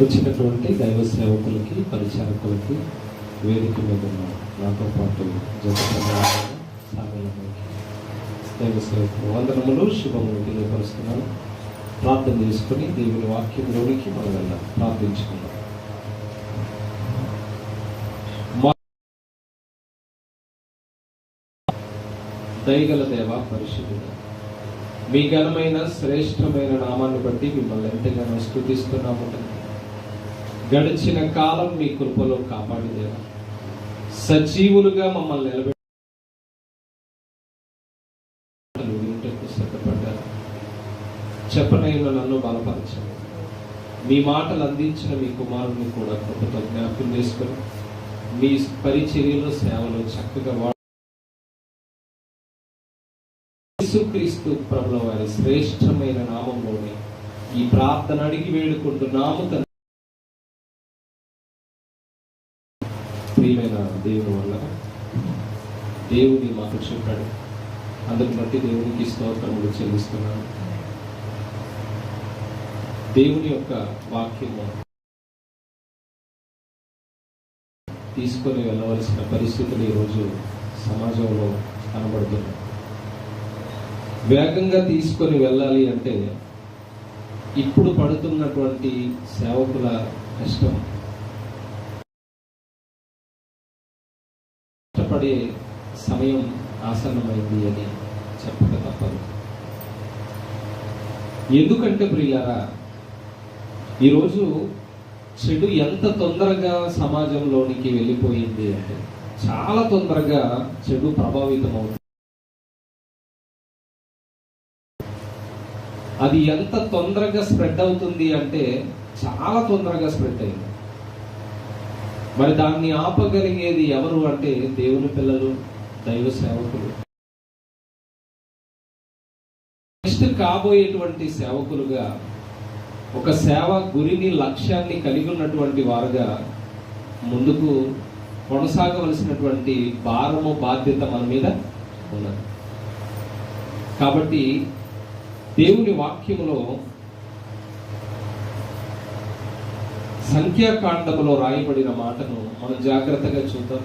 వచ్చినటువంటి దైవ సేవకులకి, పరిచారకులకి, వేదిక మీద ఉన్న నాతో పాటు దైవ సేవకులు వందనములు, శుభములు తెలియపరుస్తున్నాను. ప్రార్థన చేసుకుని దేవుని వాక్యంలోనికి మనం వెళ్ళాం. ప్రార్థించుకున్నాం. దయగల దేవ, పరిశుద్ధుడా, మీ ఘనమైన శ్రేష్టమైన నామాన్ని బట్టి మిమ్మల్ని ఎంతగానో స్తుతిస్తున్నాము. గడిచిన కాలం మీ కృపలో కాపాడి దేవ, సజీవులుగా మమ్మల్ని నిలబెట్టి సిద్ధపడ్డారు. చెప్పనైన నన్ను బలపరచండి. మీ మాటలు అందించిన మీ కుమారుని కూడా కృపతో జ్ఞాపకం చేసుకొని మీ పరిచర్యలో సేవలో చక్కగా యేసుక్రీస్తు ప్రభుల వారి శ్రేష్టమైన నామంలోనే ఈ ప్రార్థన అడిగి వేడుకుంటున్నాము. ప్రియమైన దేవుని వల్ల దేవుని మాకు చెప్పాడు. అందుకు బట్టి దేవునికి స్తోత్రములు చెల్లిస్తున్నాను. దేవుని యొక్క వాక్యము తీసుకొని వెళ్ళవలసిన పరిస్థితులు ఈరోజు సమాజంలో కనబడుతున్నాయి. వేగంగా తీసుకొని వెళ్ళాలి అంటే ఇప్పుడు పడుతున్నటువంటి సేవకుల కష్టం, కష్టపడే సమయం ఆసన్నమైంది అని చెప్పక తప్పదు. ఎందుకంటే ప్రియులారా, ఈరోజు చెడు ఎంత తొందరగా సమాజంలోనికి వెళ్ళిపోయింది అంటే చాలా తొందరగా చెడు ప్రభావితం అవుతుంది. అది ఎంత తొందరగా స్ప్రెడ్ అవుతుంది అంటే చాలా తొందరగా స్ప్రెడ్ అయింది. మరి దాన్ని ఆపగలిగేది ఎవరు అంటే దేవుని పిల్లలు, దైవ సేవకులు. నెక్స్ట్ కాబోయేటువంటి సేవకులుగా ఒక సేవ గురిని, లక్ష్యాన్ని కలిగి ఉన్నటువంటి వారుగా ముందుకు కొనసాగవలసినటువంటి భారము, బాధ్యత మన మీద ఉన్నది. కాబట్టి దేవుని వాక్యములో సంఖ్యాకాండములో రాయబడిన మాటను మనం జాగ్రత్తగా చూద్దాం.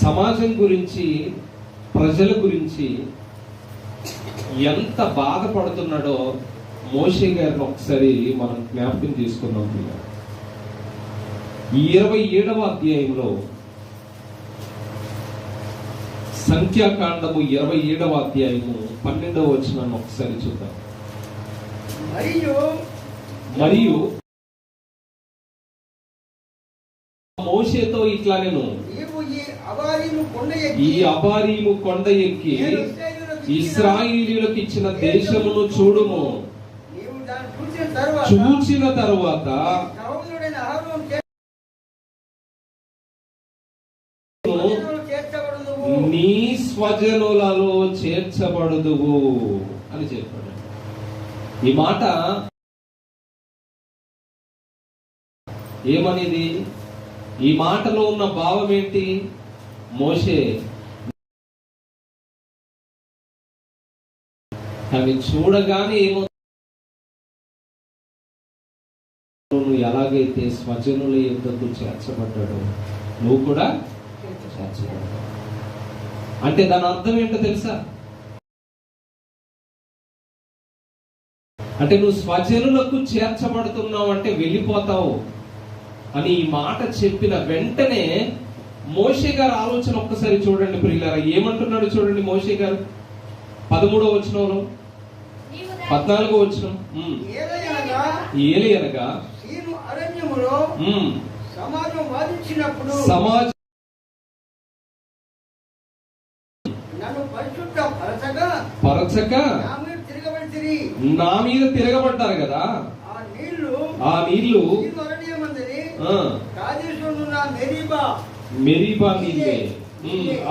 సమాజం గురించి, ప్రజల గురించి ఎంత బాధపడుతున్నాడో మోషే గారిని ఒకసారి మనం జ్ఞాపకం చేసుకున్నాం. ఈ 27వ అధ్యాయంలో, సంఖ్యాకాండము 27వ అధ్యాయము 12వ వచనాన్ని ఒకసారి చూద్దాం. మరియు మోషేతో ఇట్లా, నేను ఈ అబారీము కొండ ఎక్కి ఇశ్రాయేలీయులకు ఇచ్చిన దేశమును చూడుము. చూచిన తరువాత నీ స్వజనులలో చేర్చబడుదువు అని చెప్పాడు. ఈ మాట ఏమనేది? ఈ మాటలో ఉన్న భావం ఏంటి? మోషే అవి చూడగానే ఏమో, నువ్వు ఎలాగైతే స్వజనుల యొద్దకు చేర్చబడ్డాడో నువ్వు కూడా చేర్చబడ్డావు. అంటే దాని అర్థం ఏంటో తెలుసా? అంటే నువ్వు స్వజనులకు చేర్చబడుతున్నావు అంటే వెళ్ళిపోతావు అని ఈ మాట చెప్పిన వెంటనే మోషే గారు ఆలోచన ఒక్కసారి చూడండి ప్రియులారా. ఏమంటున్నాడు చూడండి మోషే గారు. 13వ వచనంలో, 14వ వచనం, ఏలయనగా సమాజం పరచక నా మీద తిరగబడ్డారు కదా, ఆ నీళ్లు మెరీబా నీళ్ళే.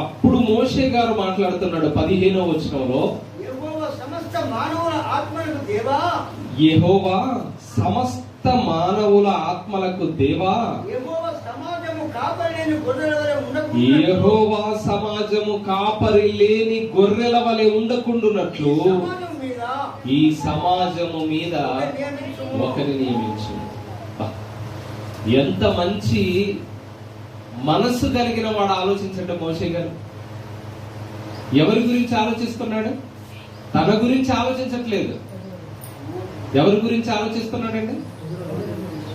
అప్పుడు మోషే గారు మాట్లాడుతున్నాడు 15వ వచనంలో, యెహోవా సమస్త మానవుల ఆత్మలకు దేవా, యెహోవా సమాజము కాపరి లేని గొర్రెల వలె ఉండకుండునట్లు ఈ సమాజము మీద ఒకరిని నియమించు. ఎంత మంచి మనస్సు కలిగిన వాడు ఆలోచించండి మోషే గారు. ఎవరి గురించి ఆలోచిస్తున్నాడు? తన గురించి ఆలోచించట్లేదు. ఎవరి గురించి ఆలోచిస్తున్నాడండి?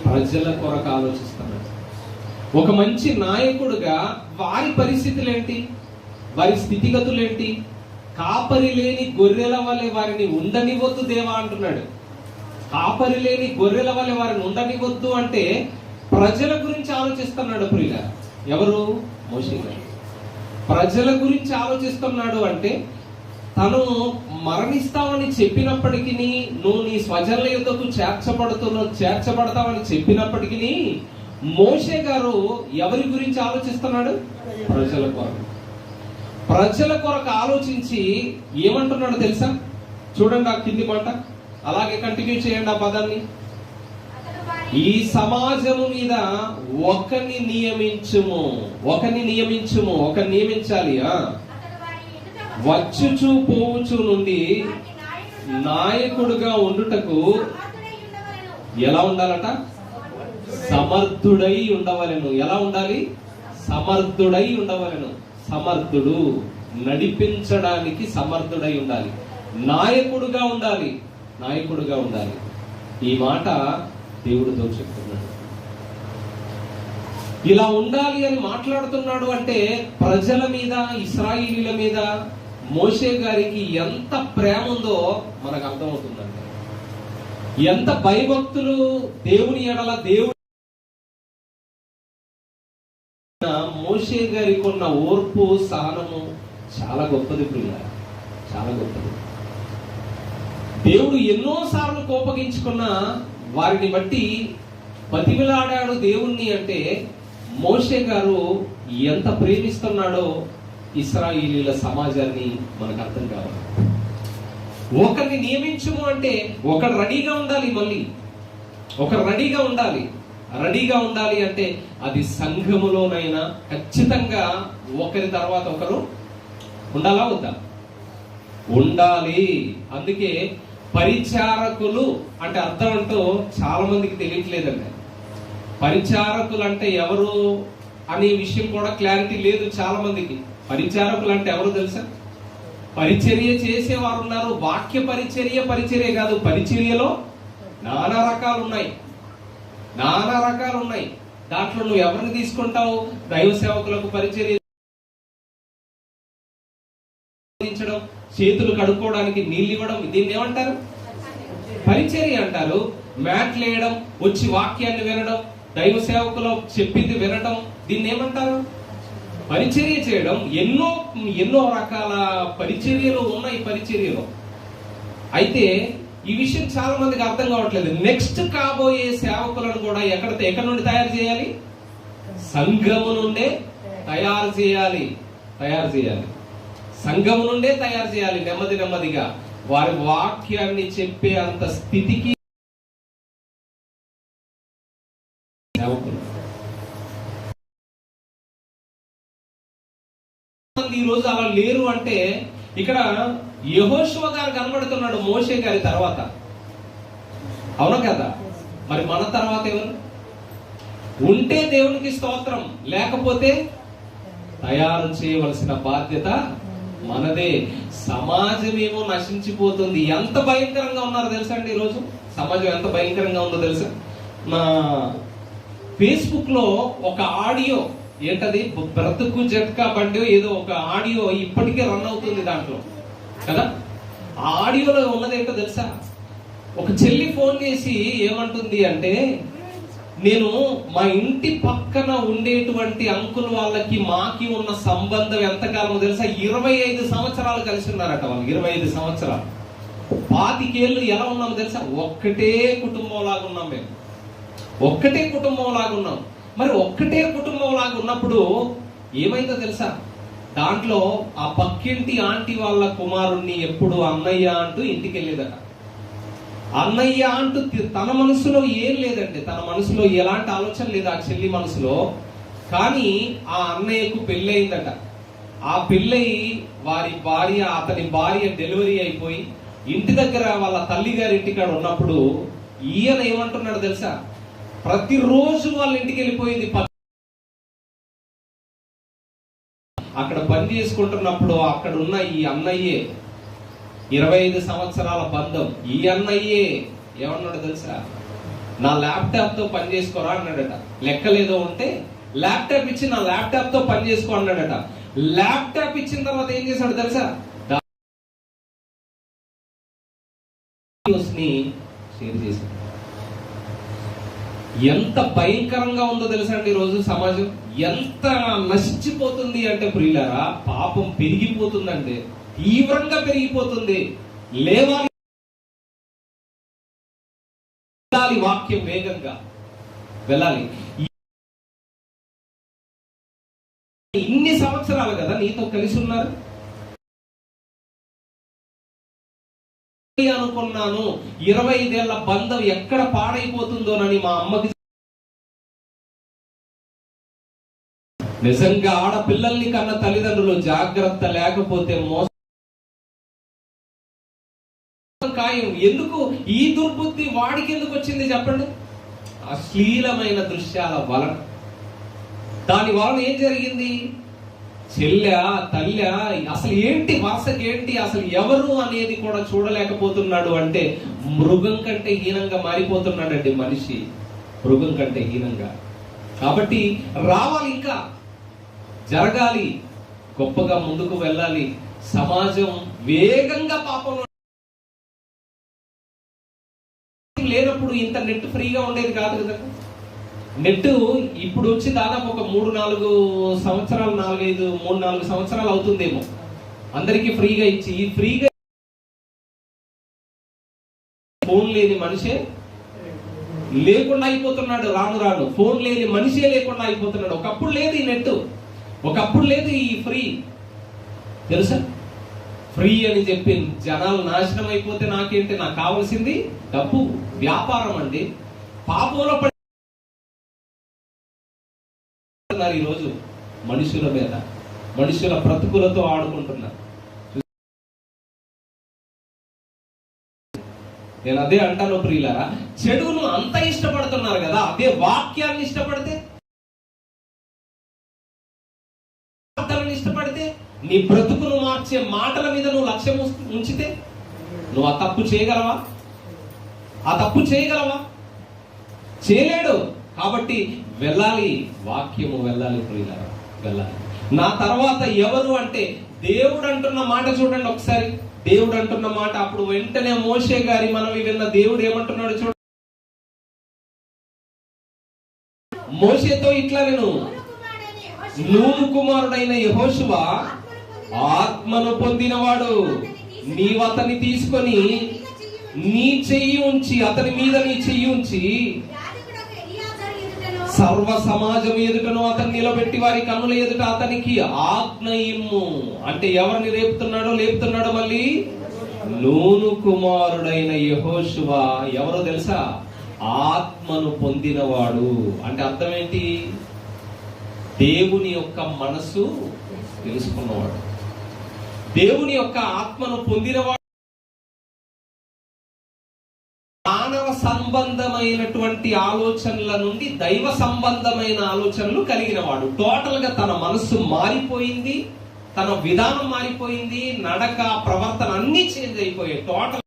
ప్రజల కొరకు ఆలోచిస్తున్నాడు. ఒక మంచి నాయకుడుగా వారి పరిస్థితులేంటి, వారి స్థితిగతులేంటి? కాపరి లేని గొర్రెల వలె వారిని ఉండనివద్దు దేవా అంటున్నాడు. కాపరి లేని గొర్రెల వలె వారిని ఉండనివద్దు అంటే ప్రజల గురించి ఆలోచిస్తున్నాడు ప్రియుల. ఎవరు? మోషే గారు. ప్రజల గురించి ఆలోచిస్తున్నాడు అంటే తను మరణిస్తావని చెప్పినప్పటికీ, నువ్వు నీ స్వజనుల యొద్దకు చేర్చబడతావని చెప్పినప్పటికీ మోషే గారు ఎవరి గురించి ఆలోచిస్తున్నాడు? ప్రజల కొరకు. ప్రజల కొరకు ఆలోచించి ఏమంటున్నాడు తెలుసా? చూడండి ఆ కింది మాట, అలాగే కంటిన్యూ చేయండి ఆ పదాన్ని. ఈ సమాజము మీద ఒకరిని నియమించుము, ఒకరిని నియమించాలి. వచ్చుచు పోవుచు నుండి నాయకుడుగా ఉండుటకు ఎలా ఉండాలట? సమర్థుడై ఉండవలెను. ఎలా ఉండాలి? సమర్థుడై ఉండవలెను. సమర్థుడు, నడిపించడానికి సమర్థుడై ఉండాలి. నాయకుడుగా ఉండాలి. ఈ మాట దేవుడితో చెప్తున్నాడు. ఇలా ఉండాలి అని మాట్లాడుతున్నాడు అంటే ప్రజల మీద, ఇశ్రాయేలీయుల మీద మోషే గారికి ఎంత ప్రేమ ఉందో మనకు అర్థమవుతుందండి. ఎంత భయభక్తులు దేవుని ఎడల, దేవుని మోషే గారికి ఉన్న ఓర్పు, సహనము చాలా గొప్పది ప్రియ, చాలా గొప్పది. దేవుడు ఎన్నోసార్లు కోపగించుకున్న వారిని బట్టి బతిమిలాడాడు దేవుణ్ణి అంటే మోషే గారు ఎంత ప్రేమిస్తున్నాడో ఇశ్రాయేలీయుల సమాజాన్ని మనకు అర్థం కావాలి. ఒకరిని నియమించుము అంటే ఒకరు రెడీగా ఉండాలి. మళ్ళీ ఒకరు రెడీగా ఉండాలి అంటే అది సంఘములోనైనా ఖచ్చితంగా ఒకరి తర్వాత ఒకరు ఉండాలా వద్దా? ఉండాలి. అందుకే పరిచారకులు అంటే అర్థం అంటూ చాలా మందికి తెలియట్లేదండి. పరిచారకులు అంటే ఎవరు అనే విషయం కూడా క్లారిటీ లేదు చాలా మందికి. పరిచారకులు అంటే ఎవరు తెలుసా? పరిచర్య చేసేవారు ఉన్నారు. వాక్య పరిచర్య కాదు, పరిచర్యలో నానా రకాలు ఉన్నాయి. దాంట్లో నువ్వు ఎవరిని తీసుకుంటావు? దైవ సేవకులకు పరిచర్య, చేతులు కడుక్కోవడానికి నీళ్ళు ఇవ్వడం, దీన్ని ఏమంటారు? పరిచర్య అంటారు. మ్యాట్లు వేయడం, వచ్చి వాక్యాన్ని వినడం, దైవ సేవకులు చెప్పింది వినడం, దీన్ని ఏమంటారు? పరిచర్య చేయడం. ఎన్నో రకాల పరిచర్యలు ఉన్నాయి పరిచర్యలో. అయితే ఈ విషయం చాలా మందికి అర్థం కావట్లేదు. నెక్స్ట్ కాబోయే సేవకులను కూడా ఎక్కడి నుండి తయారు చేయాలి? సంఘము నుండే తయారు చేయాలి. సంఘము నుండే తయారు చేయాలి. నెమ్మదిగా వారి వాక్యాన్ని చెప్పే అంత స్థితికి సేవకులు. ఈ రోజు అలా లేరు అంటే ఇక్కడ యెహోషువ గారు కనబడుతున్నాడు మోషే గారి తర్వాత. అవునా కదా? మరి మన తర్వాత ఎవరు? ఉంటే దేవునికి స్తోత్రం, లేకపోతే తయారు చేయవలసిన బాధ్యత మనదే. సమాజం ఏమో నశించిపోతుంది. ఎంత భయంకరంగా ఉన్నారు తెలుసా అండి ఈరోజు? సమాజం ఎంత భయంకరంగా ఉందో తెలుసా? నా ఫేస్బుక్ లో ఒక ఆడియో, ఏంటది, బ్రతుకు జట్కా బండి ఏదో ఒక ఆడియో ఇప్పటికే రన్ అవుతుంది దాంట్లో కదా. ఆ ఆడియోలో ఉన్నది ఏంటో తెలుసా? ఒక చెల్లి ఫోన్ చేసి ఏమంటుంది అంటే, నేను మా ఇంటి పక్కన ఉండేటువంటి అంకుల్ వాళ్ళకి మాకి ఉన్న సంబంధం ఎంతకాలమో తెలుసా? 25 సంవత్సరాలు కలిసి ఉన్నారట వాళ్ళు. 25 సంవత్సరాలు, 25 ఏళ్ళు ఎలా ఉన్నాము తెలుసా? ఒక్కటే కుటుంబం లాగా ఉన్నాం మేము. మరి ఒక్కటే కుటుంబం లాగా ఉన్నప్పుడు ఏమైందో తెలుసా? దాంట్లో ఆ పక్కింటి ఆంటీ వాళ్ళ కుమారుణ్ణి ఎప్పుడు అన్నయ్య అంటూ ఇంటికి వెళ్ళేదట. అన్నయ్య అంటూ తన మనసులో ఏం లేదండి, తన మనసులో ఎలాంటి ఆలోచన లేదు ఆ చెల్లి మనసులో. కానీ ఆ అన్నయ్యకు పెళ్ళి అయిందట. ఆ పెళ్ళై అతని భార్య డెలివరీ అయిపోయి ఇంటి దగ్గర వాళ్ళ తల్లి గారి ఇంటికాడ ఉన్నప్పుడు ఈయన ఏమంటున్నాడు తెలుసా? ప్రతిరోజు వాళ్ళ ఇంటికి వెళ్ళిపోయింది. అక్కడ పని చేసుకుంటున్నప్పుడు అక్కడ ఉన్న ఈ అన్నయ్యే, 25 సంవత్సరాల బంధం, ఈ అన్నయ్యే ఏమన్నాడు తెలుసా? నా ల్యాప్టాప్ తో పని చేసుకోరా అన్నాడట. లెక్కలేదో ఉంటే ల్యాప్టాప్ ఇచ్చి నా ల్యాప్టాప్ తో పని చేసుకో అన్నాడట. ల్యాప్టాప్ ఇచ్చిన తర్వాత ఏం చేశాడు తెలుసా? షేర్ చేశాడు. ఎంత భయంకరంగా ఉందో తెలుసా అండి ఈరోజు సమాజం? ఎంత నశించిపోతుంది అంటే ప్రియులారా, పాపం పెరిగిపోతుందంటే తీవ్రంగా పెరిగిపోతుంది. లేవాలి, వాక్యం వేగంగా వెళ్ళాలి. ఇన్ని సంవత్సరాలు కదా నీతో కలిసి ఉన్నారు. అనుకున్నాను 25 ఏళ్ల బంధం ఎక్కడ పాడైపోతుందోనని మా అమ్మకి. నిజంగా ఆడపిల్లల్ని కన్న తల్లిదండ్రులు జాగ్రత్త లేకపోతే మోసం ఖాయం. ఎందుకు ఈ దుర్బుద్ధి వాడికి ఎందుకు వచ్చింది చెప్పండి? అశ్లీలమైన దృశ్యాల వలన. దాని వలన ఏం జరిగింది? చెల్లె తల్లి అసలు ఏంటి, వరుసకి ఏంటి, అసలు ఎవరు అనేది కూడా చూడలేకపోతున్నాడు. అంటే మృగం కంటే హీనంగా మారిపోతున్నాడండి మనిషి, మృగం కంటే హీనంగా. కాబట్టి రావాలి, ఇంకా జరగాలి, గొప్పగా ముందుకు వెళ్ళాలి. సమాజం వేగంగా పాపంలో లేనప్పుడు ఇంత నెట్ ఫ్రీగా ఉండేది కాదు కదా. నెట్ ఇప్పుడు వచ్చి దాదాపు ఒక 3-4 సంవత్సరాలు, 3-4 సంవత్సరాలు అవుతుందేమో అందరికీ ఫ్రీగా ఇచ్చి. ఈ ఫ్రీగా ఫోన్ లేని మనిషే లేకుండా అయిపోతున్నాడు. రాను రాను ఫోన్ లేని మనిషే లేకుండా అయిపోతున్నాడు. ఒకప్పుడు లేదు ఈ నెట్, ఒకప్పుడు లేదు ఈ ఫ్రీ. తెలుసా? ఫ్రీ అని చెప్పి జనాలు నాశనం అయిపోతే నాకేంటి, నాకు కావాల్సింది డబ్బు, వ్యాపారం అండి. పాపంలో ఈరోజు మనుషుల మీద, మనుషుల బ్రతుకులతో ఆడుకుంటున్నారు. నేను అదే అంటాను ప్రియులారా, చెడును అంత ఇష్టపడుతున్నారు కదా, అదే వాక్యాన్ని ఇష్టపడితే, ఇష్టపడితే, నీ బ్రతుకును మార్చే మాటల మీద నువ్వు లక్ష్యం ఉంచితే నువ్వు ఆ తప్పు చేయగలవా? ఆ తప్పు చేయగలవా? చేయలేడు. కాబట్టి వెళ్ళాలి, వాక్యము వెళ్ళాలి ప్రియులారా, వెళ్ళాలి. నా తర్వాత ఎవరు అంటే దేవుడు అంటున్న మాట చూడండి ఒకసారి. దేవుడు అంటున్న మాట అప్పుడు వెంటనే మోషే గారి మనవి విన్న దేవుడు ఏమంటున్నాడు చూడండి. మోషేతో ఇట్లా, నేను నూను కుమారుడైన యెహోషువ ఆత్మను పొందినవాడు, నీవు అతన్ని తీసుకొని నీ చెయ్యి ఉంచి, అతని మీద నీ చెయ్యి ఉంచి సర్వ సమాజం ఎదుటను అతన్ని నిలబెట్టి వారి కన్నుల ఎదుట అతనికి ఆజ్ఞ ఇమ్ము. అంటే ఎవరిని లేపుతున్నాడో మళ్ళీ నూను కుమారుడైన యెహోషువ ఎవరో తెలుసా? ఆత్మను పొందినవాడు. అంటే అర్థం ఏంటి? దేవుని యొక్క మనసు తెలుసుకున్నవాడు, దేవుని యొక్క ఆత్మను పొందినవాడు, మానవ సంబంధమైనటువంటి ఆలోచనల నుండి దైవ సంబంధమైన ఆలోచనలు కలిగిన వాడు. టోటల్ గా తన మనస్సు మారిపోయింది, తన విధానం మారిపోయింది, నడక ప్రవర్తన అన్ని చేంజ్ అయిపోయాయి. టోటల్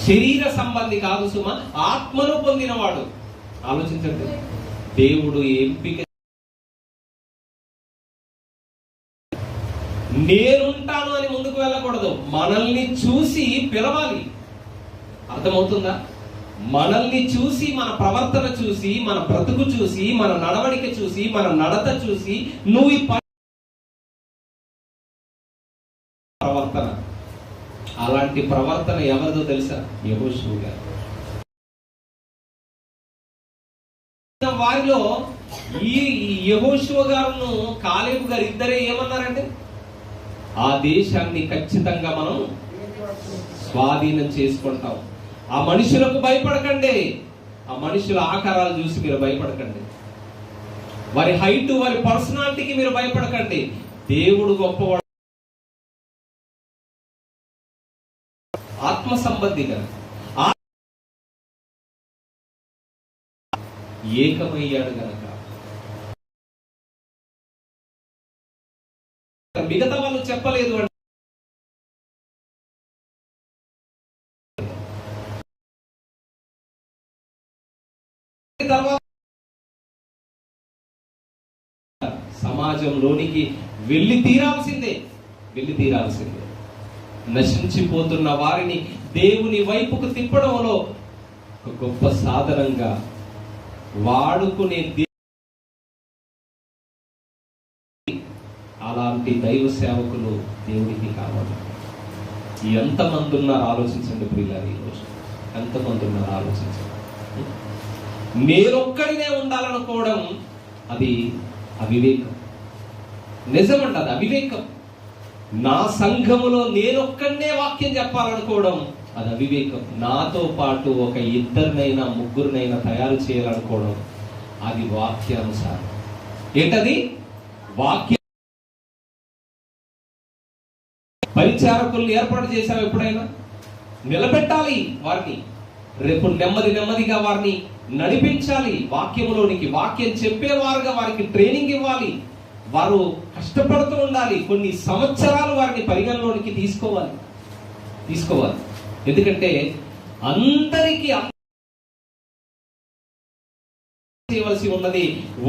శరీర సంబంధి కాదు సుమ, ఆత్మను పొందినవాడు. ఆలోచించండి, దేవుడు ఎంపిక నేనుంటాను అని ముందుకు వెళ్ళకూడదు. మనల్ని చూసి పిలవాలి. అర్థమవుతుందా? మనల్ని చూసి, మన ప్రవర్తన చూసి, మన బ్రతుకు చూసి, మన నడవడిక చూసి, మన నడత చూసి నువ్వు ఈ ప్రవర్తన, అలాంటి ప్రవర్తన ఎవరిదో తెలుసా? యెహోషువ గారు. వారిలో ఈ యెహోషువ గారును కాలేబు గారు ఇద్దరే ఏమన్నారంటే, ఆ దేశాన్ని ఖచ్చితంగా మనం స్వాధీనం చేసుకుంటాం. ఆ మనుషులకు భయపడకండి, ఆ మనుషుల ఆకారాలు చూసి మీరు భయపడకండి, వారి హైట్, వారి పర్సనాలిటీకి మీరు భయపడకండి. దేవుడు గొప్పవాడు, ఆత్మ సంబంధిగా ఏకమయ్యాడు గనక. మిగతా వాళ్ళు చెప్పలేదు అంటే తర్వాత సమాజంలోనికి వెళ్ళి తీరాల్సిందే. నశించిపోతున్న వారిని దేవుని వైపుకు తిప్పడంలో ఒక గొప్ప సాధనంగా వాడుకునే అలాంటి దైవ సేవకులు దేవుడికి కావాలి. ఎంతమంది ఉన్నారు ఆలోచించండి ప్రియులారా. ఈరోజు ఎంతమంది ఉన్నారు ఆలోచించండి. నేనొక్కడినే ఉండాలనుకోవడం అది అవివేకం. నిజమంట, అది అవివేకం. నా సంఘములో నేనొక్కడనే వాక్యం చెప్పాలనుకోవడం అది అవివేకం. నాతో పాటు ఒక ఇద్దరినైనా ముగ్గురినైనా తయారు చేయాలనుకోవడం అది వాక్యానుసారం. ఏంటది? వాక్య పరిచారకుల్ని ఏర్పాటు చేశావు ఎప్పుడైనా? నిలబెట్టాలి వారిని. రేపు నెమ్మదిగా వారిని నడిపించాలి వాక్యములోనికి. వాక్యం చెప్పేవారుగా వారికి ట్రైనింగ్ ఇవ్వాలి. వారు కష్టపడుతూ ఉండాలి. కొన్ని సంవత్సరాలు వారిని పరిగణలోనికి తీసుకోవాలి. ఎందుకంటే అందరికీ చేయవలసి ఉన్నది.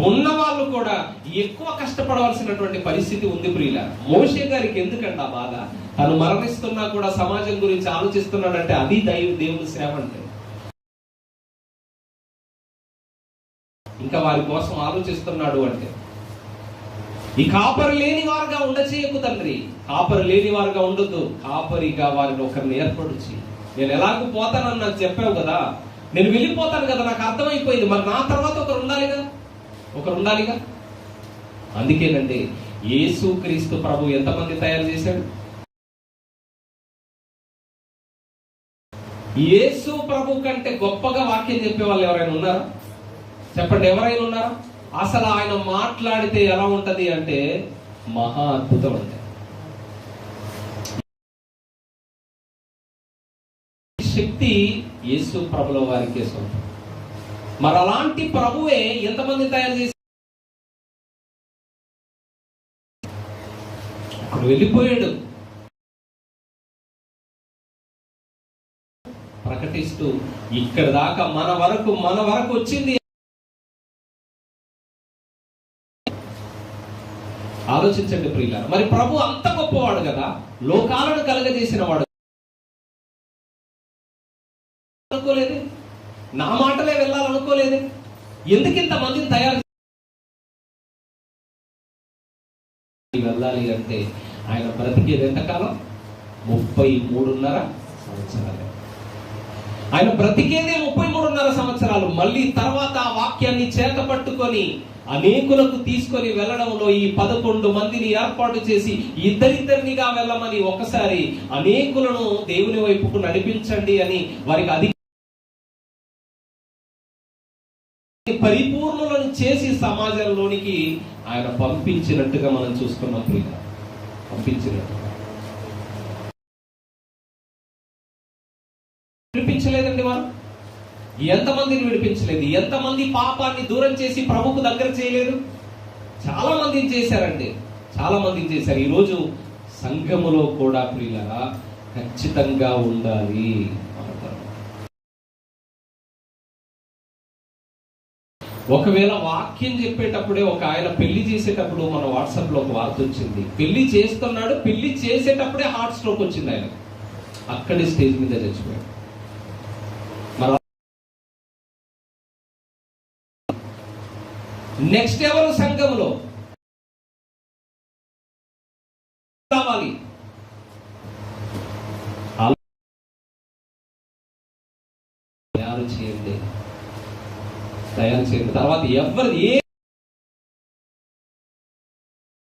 ఉన్న వాళ్ళు కూడా ఎక్కువ కష్టపడవలసినటువంటి పరిస్థితి ఉంది ప్రియుల. మోషే గారికి ఎందుకంటే ఆ బాధ? తను మరణిస్తున్నా కూడా సమాజం గురించి ఆలోచిస్తున్నాడంటే అది దేవుని సేవ అంటే. ఇంకా వారి కోసం ఆలోచిస్తున్నాడు అంటే. ఈ కాపరి లేని వారుగా ఉండచేయకు తండ్రి. కాపరి లేని వారుగా ఉండొద్దు. కాపరిగా వారిని ఒకరిని ఏర్పరిచి, నేను ఎలాగూ పోతానని నాకు చెప్పావు కదా, నేను వెళ్ళిపోతాను కదా, నాకు అర్థమైపోయింది, మరి నా తర్వాత ఒకరు ఉండాలిగా. అందుకేనండి యేసుక్రీస్తు ప్రభు ఎంతమంది తయారు చేశాడు? యేసు ప్రభు కంటే గొప్పగా వాక్యం చెప్పే వాళ్ళు ఎవరైనా ఉన్నారా? చెప్పండి, ఎవరైనా ఉన్నారా? అసలు ఆయన మాట్లాడితే ఎలా ఉంటది అంటే మహా అద్భుతం అంటే. శక్తి యేసు ప్రభుల వారికే సొంతం. మరి అలాంటి ప్రభువే ఎంతమంది తయారు చేసి అక్కడ వెళ్ళిపోయాడు ప్రకటిస్తూ. ఇక్కడ దాకా మన వరకు వచ్చింది. ఆలోచించండి ప్రియులారా. మరి ప్రభు అంత గొప్పవాడు కదా, లోకాలను కలగజేసిన వాడు. అనుకోలేదు, నా మాటలే వెళ్ళాలనుకోలేదు. ఎందుకు ఇంతమందిని తయారు వెళ్ళాలి అంటే ఆయన బ్రతికేది ఎంతకాలం? 33.5 సంవత్సరాలు. ఆయన బ్రతికేదే 33.5 సంవత్సరాలు. మళ్ళీ తర్వాత ఆ వాక్యాన్ని చేత పట్టుకొని అనేకులకు తీసుకొని వెళ్ళడంలో ఈ 11 మందిని ఏర్పాటు చేసి ఇద్దరిద్దరినిగా వెళ్ళమని ఒకసారి అనేకులను దేవుని వైపుకు నడిపించండి అని వారికి అది పరిపూర్ణులను చేసి సమాజంలోనికి ఆయన పంపించినట్టుగా మనం చూసుకున్నాం. విడిపించలేదండి వారు. ఎంతమందిని విడిపించలేదు? ఎంతమంది పాపాన్ని దూరం చేసి ప్రభుకు దగ్గర చేయలేదు? చాలా మందిని చేశారండి, చాలా మందిని చేశారు. ఈరోజు సంఘములో కూడా ప్రియులారా ఖచ్చితంగా ఉండాలి. ఒకవేళ వాక్యం చెప్పేటప్పుడే ఒక ఆయన పెళ్లి చేసేటప్పుడు మన వాట్సాప్ లో ఒక వార్త వచ్చింది. పెళ్లి చేస్తున్నాడు, పెళ్లి చేసేటప్పుడే హార్ట్ స్ట్రోక్ వచ్చింది ఆయన. అక్కడే స్టేజ్ మీద చచ్చిపోయాడు. నెక్స్ట్ ఎవరు సంఘంలో రావాలి? తయారు చేయండి. తర్వాత ఎవరు ఏ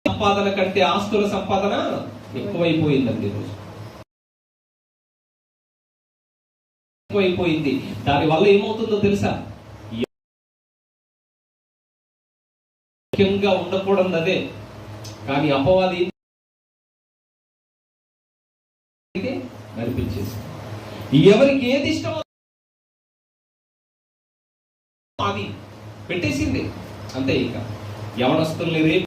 సంపాదన కంటే ఆస్తుల సంపాదన ఎక్కువైపోయిందండి. ఈరోజు ఎక్కువైపోయింది. దానివల్ల ఏమవుతుందో తెలుసా? ముఖ్యంగా ఉండకూడదు అదే, కానీ అపవాది నడిపించేసి ఎవరికి ఏది ఇష్టమో అది పెట్టేసింది. అంతే. ఇక యవనస్తుల్ని రేపు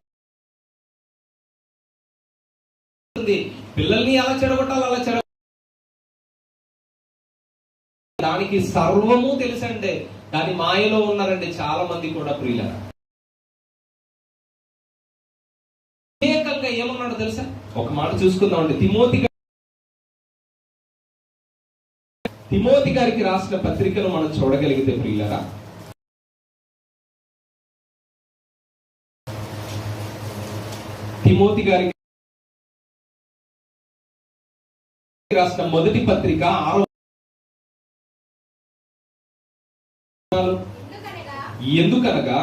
పిల్లల్ని ఎలా చెడగొట్టాలి అలా చెడ, దానికి సర్వము తెలుసంటే దాని మాయలో ఉన్నారంటే చాలా మంది కూడా ప్రియులారా. ఏమన్నాడు తెలుసా? ఒక మాట చూసుకుందామండి. తిమోతి గారికి రాసిన పత్రికను మనం చూడగలిగితే ప్రియులారా, తిమోతి గారికి రాసిన మొదటి పత్రిక 6వ ఎందుకనగా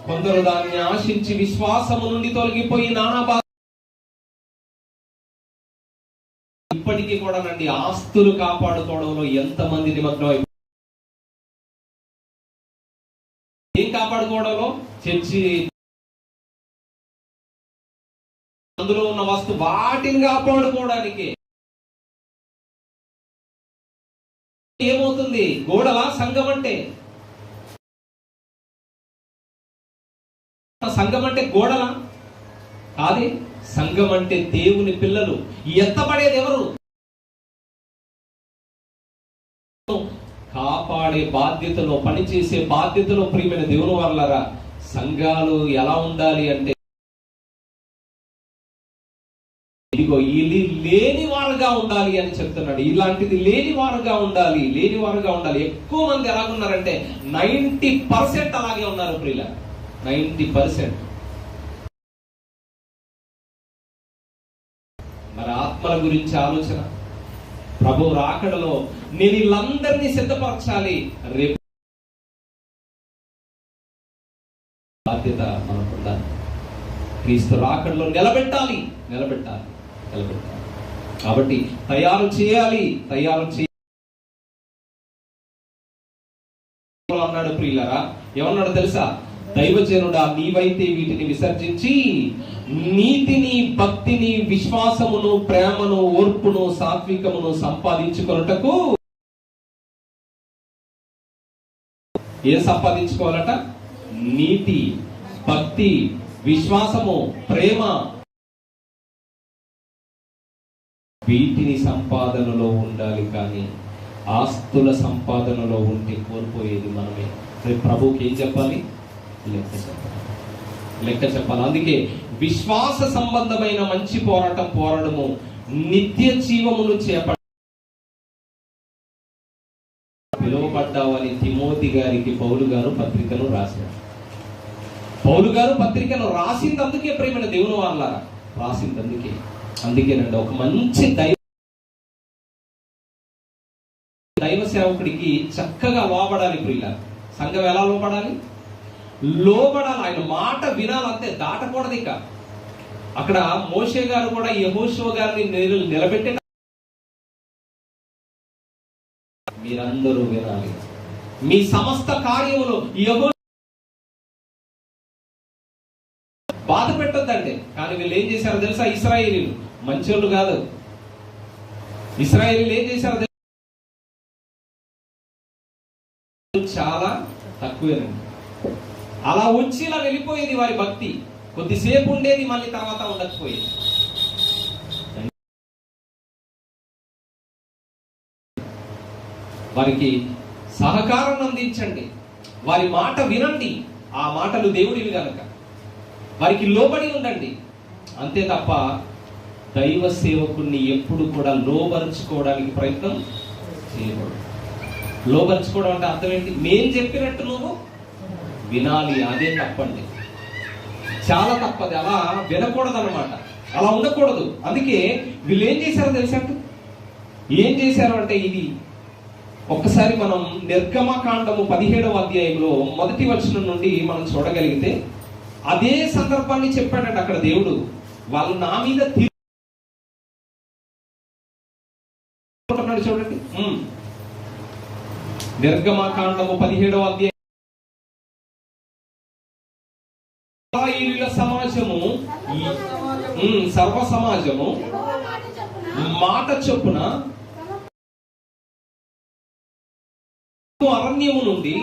కొందరు దాన్ని ఆశించి విశ్వాసము నుండి తొలగిపోయి నానా బాధ, ఇప్పటికీ కూడా నండి ఆస్తులు కాపాడుకోవడంలో ఎంతమంది నిమగ్నం అయిపోయి, ఏం కాపాడుకోవడంలో? చర్చి అందులో ఉన్న వస్తు వాటిని కాపాడుకోవడానికి ఏమవుతుంది? గోడలా సంఘం అంటే? సంఘం అంటే గోడలా? కాదే. సంఘం అంటే దేవుని పిల్లలు. ఎత్తపడేది ఎవరు? కాపాడే బాధ్యతలో, పనిచేసే బాధ్యతలో ప్రియమైన దేవుని వారలారా, సంఘాలు ఎలా ఉండాలి అంటే, ఇదిగో ఇది లేని వారుగా ఉండాలి అని చెప్తున్నాడు. ఇలాంటిది లేని వారుగా ఉండాలి, లేని వారుగా ఉండాలి. ఎక్కువ మంది ఎలాగున్నారంటే 90% అలాగే ఉన్నారు ప్రియుల. 90%. మరి ఆత్మల గురించి ఆలోచన, ప్రభు రాకడలో నేను వీళ్ళందరినీ సిద్ధపరచాలి, రేపు బాధ్యత మనకు ఉండాలి. క్రీస్తు రాకడలో నిలబెట్టాలి. కాబట్టి తయారు చేయాలి అన్నాడు ప్రియులారా. ఏమన్నాడు తెలుసా? దైవజనుడా, నీవైతే వీటిని విసర్జించి నీతిని, భక్తిని, విశ్వాసమును, ప్రేమను, ఓర్పును, సాత్వికమును సంపాదించుకొనుటకు. ఏం సంపాదించుకోవాలట? నీతి, భక్తి, విశ్వాసము, ప్రేమ. వీటిని సంపాదనలో ఉండాలి. కానీ ఆస్తుల సంపాదనలో ఉంటే కోల్పోయేది మనమే. ప్రభుకి ఏం చెప్పాలి? లెక్క చెప్పాలి. అందుకే విశ్వాస సంబంధమైన మంచి పోరాడము, నిత్య జీవమును చేపట్ట పిలువబడ్డావని తిమోతి గారికి పౌలు గారు పత్రికను రాశారు. పౌలు గారు పత్రికను రాసింది అందుకే ప్రేమైన దేవుని వారలారా, రాసింది అందుకేనండి. ఒక మంచి దైవ సేవకుడికి చక్కగా లోబడాలి ప్రియుల. సంఘం ఎలా లోబడాలి? ఆయన మాట వినాలంతే, దాటకూడదు. ఇక అక్కడ మోషే గారు కూడా యెహోషువ గారిని నిలబెట్టిన, మీరందరూ వినాలి, మీ సమస్త కార్యములు బాధ పెట్టొద్దండి. కానీ వీళ్ళు ఏం చేశారో తెలుసా? ఇశ్రాయేలీలు మంచోళ్ళు కాదు. ఇశ్రాయేలీలు ఏం చేశారో చాలా తక్కువేనండి. అలా వచ్చి ఇలా వెళ్ళిపోయేది వారి భక్తి. కొద్దిసేపు ఉండేది, మళ్ళీ తర్వాత ఉండకపోయేది. వారికి సహకారం అందించండి, వారి మాట వినండి. ఆ మాటలు దేవుడివి కనుక వారికి లోబడి ఉండండి. అంతే తప్ప దైవ సేవకుడిని ఎప్పుడు కూడా లోబరుచుకోవడానికి ప్రయత్నం చేయకూడదు. లోబరుచుకోవడం అంటే అర్థం ఏంటి? నేను చెప్పినట్టు నువ్వు వినాలి. అదే తప్పండి, చాలా తప్పది. అలా వినకూడదు అన్నమాట, అలా ఉండకూడదు. అందుకే వీళ్ళు ఏం చేశారో తెలుసా? ఏం చేశారు అంటే, ఇది ఒక్కసారి మనం నిర్గమకాండము 17వ అధ్యాయంలో 1వ వచనం నుండి మనం చూడగలిగితే అదే సందర్భాన్ని చెప్పాడంట అక్కడ దేవుడు. వాళ్ళు నా మీద చూడండి. నిర్గమకాండము 17వ అధ్యాయం. సమాజము, సర్వ సమాజము మాట చొప్పున అరణ్యము నుండి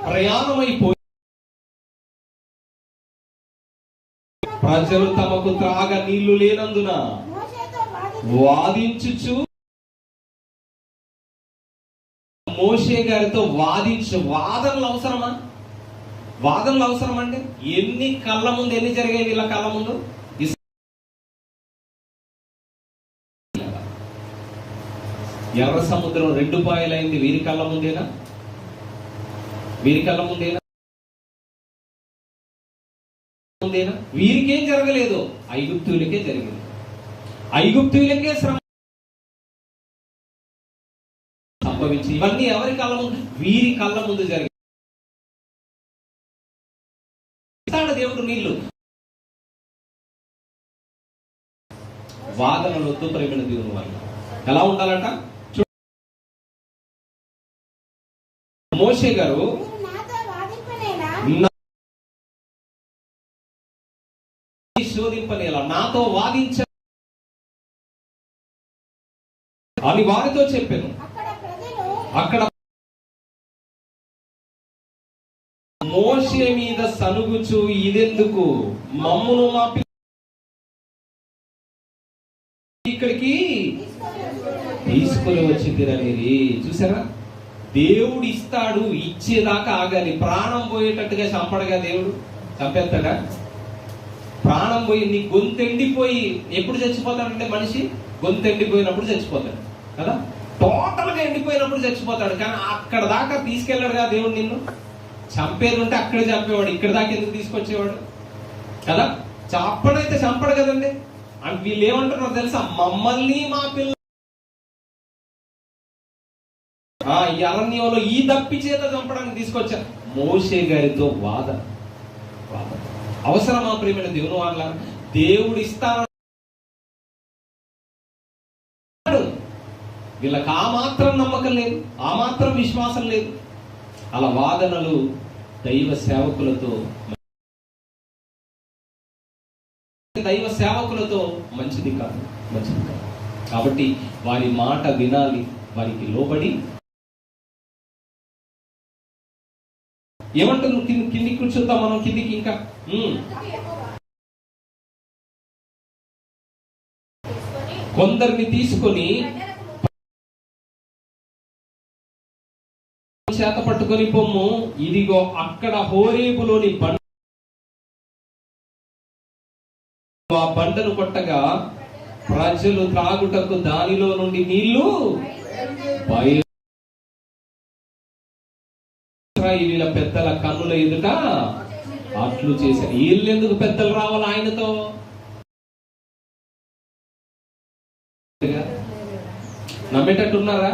ప్రయాణమైపోయి ప్రజలు తమకు త్రాగ నీళ్లు లేనందున వాదించుచు మోషే గారితో వాదనలు అవసరమా? వాదనలు అవసరం అంటే ఎన్ని కళ్ళ ముందు ఎన్ని జరిగాయి వీళ్ళ కళ్ళ ముందు? ఎర్ర సముద్రం 2 పాయలైంది వీరి కళ్ళ ముందేనా? వీరి కళ్ళ ముందేనా? వీరికేం జరగలేదు, ఐగుప్తులకే జరిగింది. ఐగుప్తులకే శ్రమ సంభవించి ఇవన్నీ ఎవరి కళ్ళ ముందు? వీరి కళ్ళ ముందు జరిగింది. దేవుడు నీళ్లు. వాదనలొద్దు ప్రేమైన దేవుని వల్ల. ఎలా ఉండాలంట? మోషే గారు శోధింపనేలా, నాతో వాదించ అని వారితో చెప్పాను. అక్కడ మోషే మీద సనుగుచు, ఇదెందుకు మమ్మును మా ఇక్కడికి తీసుకొని వచ్చిందిరనేది. చూసారా? దేవుడు ఇస్తాడు, ఇచ్చేదాకా ఆగాలి. ప్రాణం పోయేటట్టుగా చంపడగా దేవుడు, చంపేస్తాడా? ప్రాణం పోయి నీ గొంతెండిపోయి ఎప్పుడు చచ్చిపోతాడంటే మనిషి గొంతెండిపోయినప్పుడు చచ్చిపోతాడు కదా, టోటల్ గా ఎండిపోయినప్పుడు చచ్చిపోతాడు. కానీ అక్కడ దాకా తీసుకెళ్ళాడుగా దేవుడు. నిన్ను చంపేది ఉంటే అక్కడే చంపేవాడు, ఇక్కడ దాకా ఎందుకు తీసుకొచ్చేవాడు కదా? చంపడైతే చంపడు కదండి. అంటే వీళ్ళు ఏమంటున్నారు తెలుసా? మమ్మల్ని మా పిల్లలు ఈ అరణ్యంలో ఈ దప్పి చేత చంపడానికి తీసుకొచ్చారు. మోషే గారితో వాదన అవసరమా ప్రియమైన దేవుని వాళ్ళ? దేవుడు ఇస్తాను, వీళ్ళకి ఆ మాత్రం నమ్మకం లేదు, ఆ మాత్రం విశ్వాసం లేదు. అలా వాదనలు దైవ సేవకులతో మంచిది కాదు, మంచిది కాదు. కాబట్టి వారి మాట వినాలి, వారికి లోబడి. ఏమంటారు? కిందికి కూర్చుందాం మనం. కిందికి ఇంకా కొందరిని తీసుకొని చేత పట్టుకొని పొమ్ము, ఇదిగో అక్కడ హోరేబులోని ఆ బండను కొట్టగా ప్రజలు త్రాగుటకు దానిలో నుండి నీళ్లు వీళ్ళ పెద్దల కన్నుల ఎదుట అట్లు చేశారు. వీళ్ళెందుకు పెద్దలు రావాలి ఆయనతో? నమ్మేటట్టున్నారా?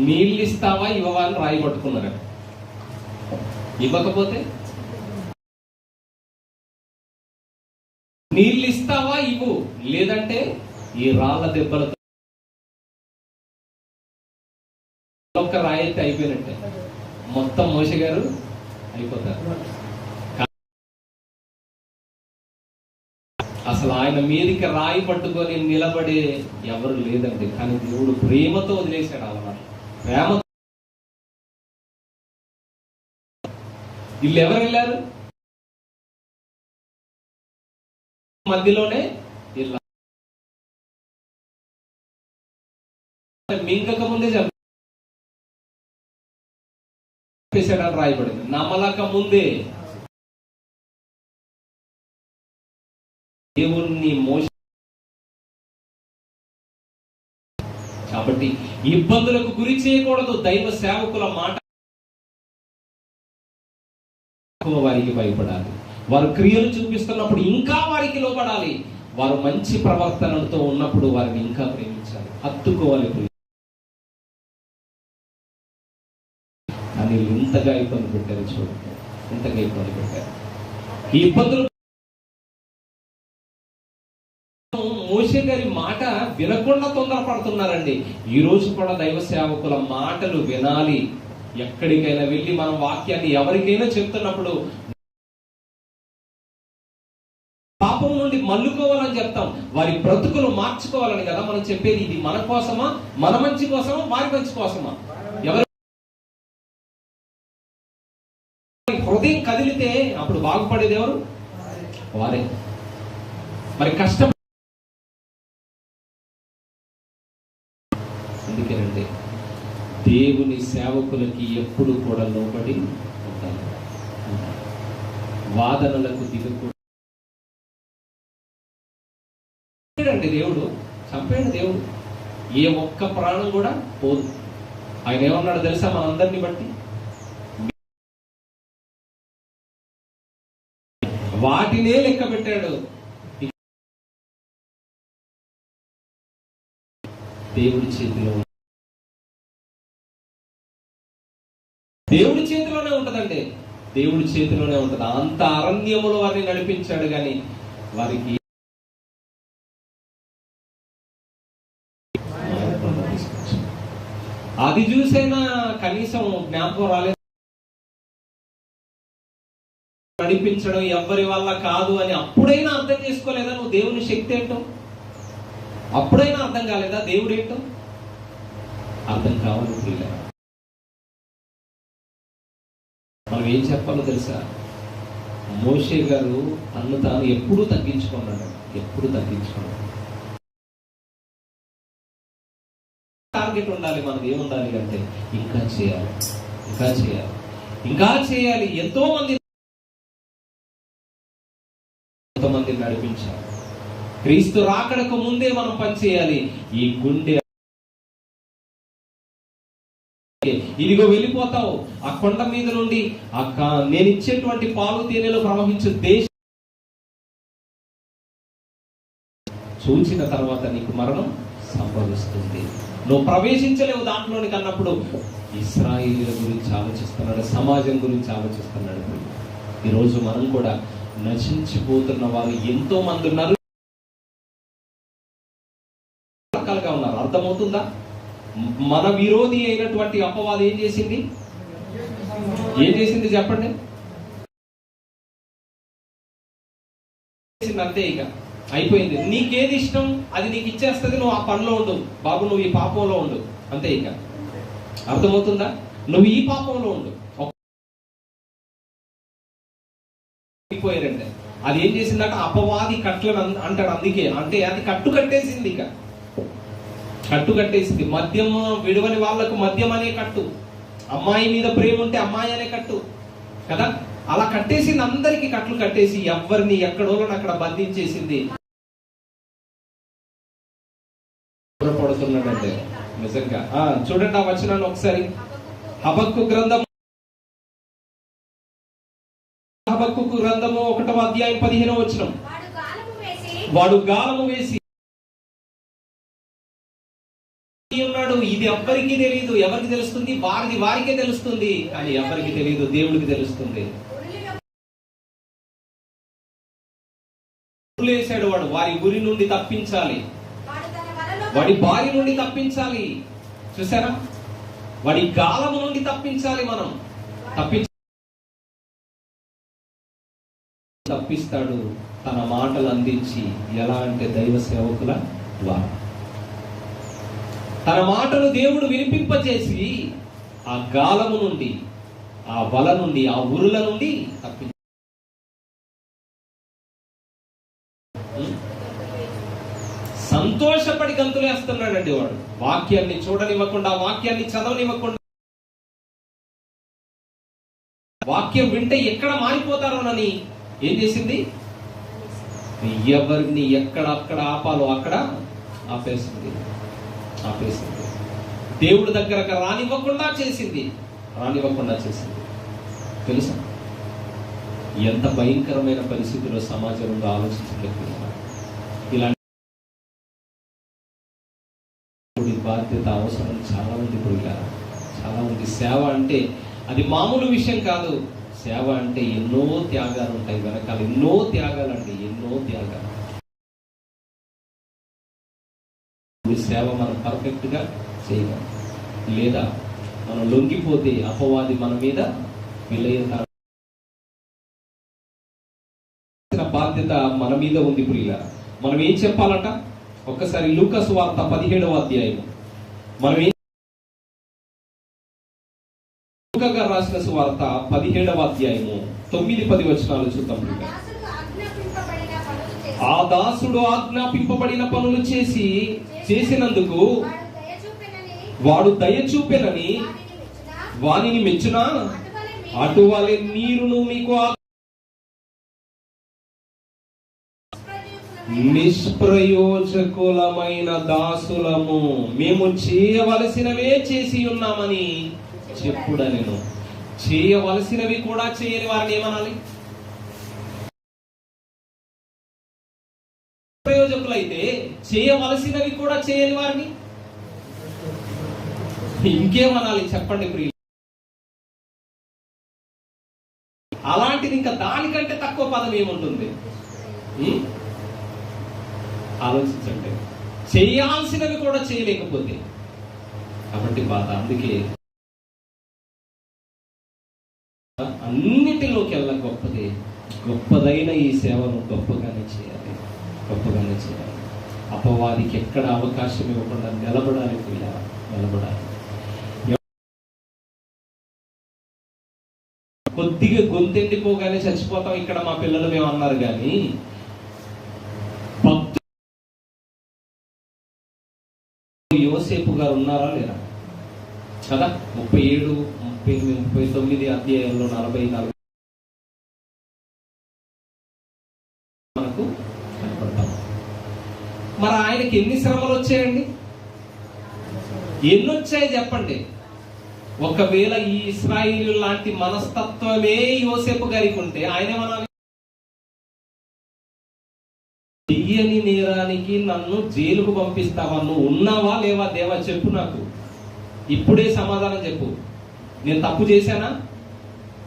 నీళ్ళు ఇస్తావా ఇవ్వవా అని రాయి పట్టుకున్నారా? ఇవ్వకపోతే నీళ్ళు ఇస్తావా ఇవ్వు, లేదంటే ఈ రాళ్ళ దెబ్బలతో ఒక్క రాయి అయితే అయిపోయినట్టే, మొత్తం మోషే గారు అయిపోతారు. అసలు ఆయన మీదికి రాయి పట్టుకొని నిలబడే ఎవరు లేదండి. కానీ దేవుడు ప్రేమతో వదిలేశాడు. అలా ప్రేమ. వీళ్ళు ఎవరు వెళ్ళారు? మధ్యలోనే మింగక ముందే చంపేశాడని రాయబడింది. నమ్మలక ముందే దేవుణ్ణి మోస. కాబట్టి ఇబ్బందులకు గురి చేయకూడదు. దైవ సేవకుల మాట వారికి భయపడాలి. వారు క్రియలు చూపిస్తున్నప్పుడు ఇంకా వారికి లోబడాలి. వారు మంచి ప్రవర్తనలతో ఉన్నప్పుడు వారిని ఇంకా ప్రేమించాలి, హత్తుకోవాలి. కానీ ఇంతగా ఇబ్బంది పెట్టారు, చూడండి ఇంతగా ఇబ్బంది పెట్టారు. ఈ ఇబ్బందులు మోషే గారి మాట వినకుండా తొందరపడుతున్నారండి. ఈ రోజు కూడా దైవ సేవకుల మాటలు వినాలి. ఎక్కడికైనా వెళ్ళి మనం వాక్యాన్ని ఎవరికైనా చెప్తున్నప్పుడు పాపం నుండి మల్లుకోవాలని చెప్తాం, వారి బ్రతుకులు మార్చుకోవాలని కదా మనం చెప్పేది. ఇది మన కోసమా, మన మంచి కోసమా, వారి మంచి కోసమా? ఎవరు హృదయం కదిలితే అప్పుడు బాగుపడేది ఎవరు? వారే. మరి కష్టం అందుకేనండి దేవుని సేవకులకి ఎప్పుడు కూడా లోబడి ఉండాలి, వాదనలకు దిగకూడదు. దేవుడు చంపాడు, దేవుడు ఏ ఒక్క ప్రాణం కూడా పోదు. ఆయన ఏమన్నాడు తెలుసా? మనందరినీ బట్టి వాటినే లెక్క పెట్టాడు. దేవుడి చేతిలో, దేవుడి చేతిలోనే ఉంటదండి, దేవుడి చేతిలోనే ఉంటది. అంత అరణ్యములో వారిని నడిపించాడు, కానీ వారికి అది చూసైనా కనీసం జ్ఞాపకం రాలేదు. నడిపించడం ఎవరి వల్ల కాదు అని అప్పుడైనా అర్థం చేసుకోలేదా నువ్వు దేవుని శక్తి ఏంటో? అప్పుడైనా అర్థం కాలేదా దేవుడు ఏంటో? అర్థం కావాలి పిల్లలు. మనం ఏం చెప్పాలో తెలుసా? మోషే గారు తను తాను ఎప్పుడూ తగ్గించుకున్నాడు, ఎప్పుడు తగ్గించుకున్నాడు. టార్గెట్ ఉండాలి మనది. ఏముండాలి అంటే ఇంకా చేయాలి, ఇంకా చేయాలి, ఇంకా చేయాలి. ఎంతో మంది నడిపించాలి. క్రీస్తు రాకడకు ముందే మనం పనిచేయాలి. ఈ గుండె ఇదిగో వెళ్ళిపోతావు ఆ కొండ మీద నుండి, నేను ఇచ్చేటువంటి పాలు తేనెలు ప్రవహించే దేశం చూచిన తర్వాత నీకు మరణం సంభవిస్తుంది, నువ్వు ప్రవేశించలేవు దాంట్లోనికి అన్నప్పుడు ఇశ్రాయేలీయుల గురించి ఆలోచిస్తున్నాడు, సమాజం గురించి ఆలోచిస్తున్నాడు. ఈరోజు మనం కూడా నశించిపోతున్న వారు ఎంతో మంది ఉన్నారు, రకాలుగా ఉన్నారు. అర్థమవుతుందా? మన విరోధి అయినటువంటి అపవాది ఏం చేసింది? ఏం చేసింది చెప్పండి? అంతే, ఇక అయిపోయింది. నీకేది ఇష్టం అది నీకు ఇచ్చేస్తుంది, నువ్వు ఆ పనిలో ఉండు బాబు, నువ్వు ఈ పాపంలో ఉండు, అంతే. ఇక అర్థమవుతుందా? నువ్వు ఈ పాపంలో ఉండు. పోయారంటే అది ఏం చేసిందట? అపవాది కట్లను అంటాడు. అందుకే అంటే అది కట్టు కట్టేసింది, ఇక కట్టు కట్టేసింది. మద్యం విడవని వాళ్లకు మద్యం అనే కట్టు, అమ్మాయి మీద ప్రేమ ఉంటే అమ్మాయి అనే కట్టు కదా, అలా కట్టేసింది. అందరికి కట్లు కట్టేసి ఎవరిని ఎక్కడోళ్ళని అక్కడ బంధించేసింది. పడుతున్నాడంటే నిజంగా. చూడండి ఆ వచనాన్ని ఒకసారి. హబక్కు గ్రంథం, హబక్కు గ్రంథము 1వ అధ్యాయం 15వ వచనం. వాడు గాలము వేసి ఉన్నాడు. ఇది ఎవ్వరికి తెలియదు. ఎవరికి తెలుస్తుంది? వారికే తెలుస్తుంది, కానీ ఎవరికి తెలియదు, దేవుడికి తెలుస్తుంది. వేసాడు వాడు, వారి గురి నుండి తప్పించాలి, వాడి బారి నుండి తప్పించాలి. చూసారా? వాడి గాలము నుండి తప్పించాలి. మనం తప్పిస్తాడు తన మాటలు అందించి. ఎలా అంటే దైవ సేవకుల ద్వారా తన మాటలు దేవుడు వినిపింపజేసి ఆ గాలము నుండి, ఆ వల నుండి, ఆ ఉరుల నుండి తప్పించాడు. సంతోషపడి గంతులేస్తున్నాడండి వాడు. వాక్యాన్ని చూడనివ్వకుండా, వాక్యాన్ని చదవనివ్వకుండా, వాక్యం వింటే ఎక్కడ మారిపోతారోనని ఏం చేసింది? ఎవరిని ఎక్కడక్కడ ఆపాలో అక్కడ ఆపేసింది. దేవుడి దగ్గరకు రానివ్వకుండా చేసింది. తెలుసా ఎంత భయంకరమైన పరిస్థితిలో సమాజం ఉందో ఆలోచించలేకపోతున్నారు. ఇలాంటి బాధ్యత అవసరం చాలా ఉంది. చాలా ఉంది. సేవ అంటే అది మామూలు విషయం కాదు. సేవ అంటే ఎన్నో త్యాగాలు ఉంటాయి వెనకాల, ఎన్నో త్యాగాలండి, ఎన్నో త్యాగాలు. సేవ మనం పర్ఫెక్ట్ గా చేయగలం, లేదా మనం లొంగిపోతే అపవాది మన మీద విలయ బాధ్యత మన మీద ఉంది ప్రియులారా. మనం ఏం చెప్పాలట? ఒక్కసారి లూకా సువార్త 17వ అధ్యాయం, మనం ఏం లూకా గారు రాసిన సువార్త 17వ అధ్యాయము 9-10 వచనాలు చూద్దాం. ఆ దాసుడు ఆజ్ఞాపింపబడిన పనులు చేసినందుకు వాడు దయ చూపెనని వానిని మెచ్చునా, అటువలే మీరును మీకు నిష్ప్రయోజకులమైన దాసులము, మేము చేయవలసినవే చేసి ఉన్నామని చెప్పుడనెను. చేయవలసినవి కూడా చేయని వారిని ఏమనాలి? ప్రయోజకులైతే చేయవలసినవి కూడా చేయని వారిని ఇంకేమనాలి చెప్పండి ప్రియులు? అలాంటిది ఇంకా దానికంటే తక్కువ పదం ఏముంటుంది? ఆలోచించండి. చేయాల్సినవి కూడా చేయలేకపోతే కాబట్టి బాధ. అందుకే అన్నిటిలోకి వెళ్ళ గొప్పదైన ఈ సేవను గొప్పగానే చేయాలి. అపవాదికి ఎక్కడ అవకాశం ఇవ్వకుండా నిలబడాలి. కొద్దిగా గొంతెండిపోగానే చచ్చిపోతాం ఇక్కడ మా పిల్లలు మేము అన్నారు. కానీ యోసేపు గారు ఉన్నారా లేరా కదా? 37, 38, 39 అధ్యాయంలో 40 మనకు కనపడతాం. మరి ఆయనకి ఎన్ని శ్రమలు వచ్చాయండి? ఎన్ని వచ్చాయి చెప్పండి? ఒకవేళ ఈ ఇశ్రాయేలు లాంటి మనస్తత్వమే యోసేపు గారికి ఉంటే ఆయన ఏమనాలి? చెయ్యని నేరానికి నన్ను జైలుకు పంపిస్తావా? నువ్వు ఉన్నావా లేవా దేవా చెప్పు, నాకు ఇప్పుడే సమాధానం చెప్పు. నేను తప్పు చేశానా?